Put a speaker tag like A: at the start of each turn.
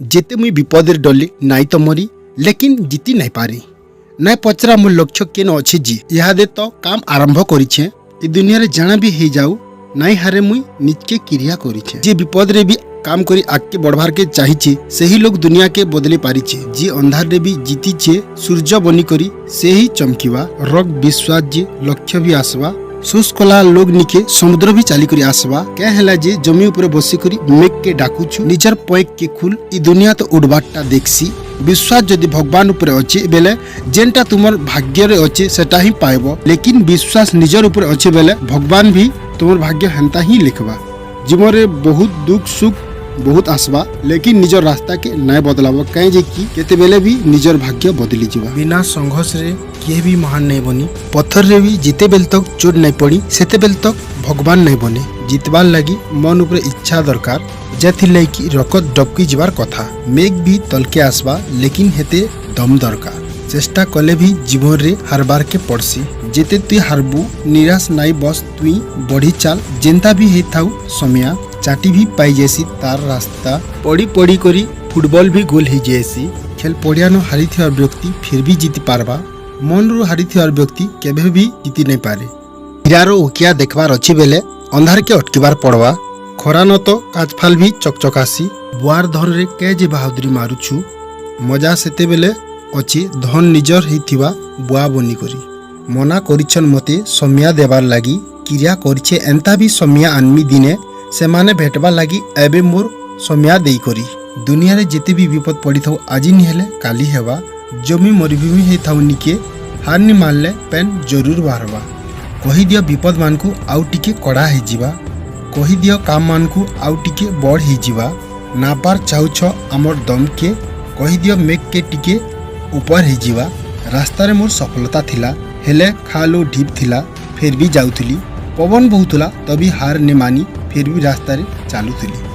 A: जेते मुई विपद डरली नाई तो मरी लेकिन जीती नहीं पारी नाई पचरा मोर लक्ष्य केन अच्छे जी इहादे तो काम आरंभ करिछे ए दुनिया रे जाना भी हे जाऊ नाई हारे मुई निजके क्रिया करिछे जे विपद रे भी काम करी आगे बढ़वार के चाहिए सही लोग दुनिया के बदले पारिछे जी अंधार रे भी जीतीछे सूर्य बनी करी से ही चमकीवा रग विश्वास जे लक्ष्य भी आसवा सुस कला लोग निके समुद्र भी चाली करी आसवा क्या हैला जे जमी ऊपर बसी करी मेघ के डाकुछु निजर पैक के खुल ई दुनिया तो उड़बाटा देखसी विश्वास जदि भगवान ऊपर अच्छे बेले जेनटा तुमर भाग्य रे अच्छे सेटा ही पाइबो लेकिन विश्वास निजर ऊपर अच्छे बेले भगवान भी तुमर भाग्य हेंता ही लिखवा जीवन रे बहुत दुख सुख बहुत आसवा लेकिन निजर रास्ता के नय बदलाव कहीं जे कि केते बेले भी निजर भाग्य बदली जीवा बिना संघर्ष रे किए भी महान नहीं बनी पत्थर रे भी जिते बेल तक चोट नहीं पड़ी सेते बेल तक भगवान नहीं बने जितबार लगी मन ऊपर इच्छा दरकार जेथि लगी रकत डबकी जीवार कथा मेघ भी तलके आसवा लेकिन हेते दम दरकार चेष्टा कले भी जीवन रे हारबार के पड़सी जेते तुई हारबू निराश नाई बस तुई बढ़ी चाल जेंता भी हे थाउ समया चाटी भी पाई जैसी तार रास्ता पड़ी पड़ी करी फुटबॉल भी गोल ही जैसी खेल पड़िया न हारी थिया व्यक्ति फिर भी जीति पारबा मन रू हारी थिया व्यक्ति केबे भी जीति नहीं पारे हीरारो ओकिया देखबार अच्छी बेले अंधार के अटकीबार पड़वा खरा न तो काजफाल भी चकचकासी बुआर धन रे के जे बहादुरी मारुछु मजा सेते बेले अच्छी धन निजर ही थिवा बुआ बनी करी मना करिछन मते सम्या देबार लागी क्रिया करिछे एंता भी सम्या आनमी दिने से माने भेटवा लगी एबे मोर सम्या देई करी दुनिया रे जेते भी विपद पड़ी थाउ आज नहीं हेले काली हेवा जमी मरुभूमि हे थाउ निके हार नि मानले पेन जरूर बाहरवा कहि दियो विपद मान को आउ टिके कड़ा हे जीवा कहि दियो काम मान को आउ टिके बड़ हे जीवा ना पार चाहूछ हमर दम के कहि दियो मेघ के टिके ऊपर हे जीवा रास्ता रे मोर सफलता थिला हेले खालो ढीप थिला फिर भी जाउथली पवन बहुतला तभी हार ने मानी फिर भी रास्ता रे चालू थी।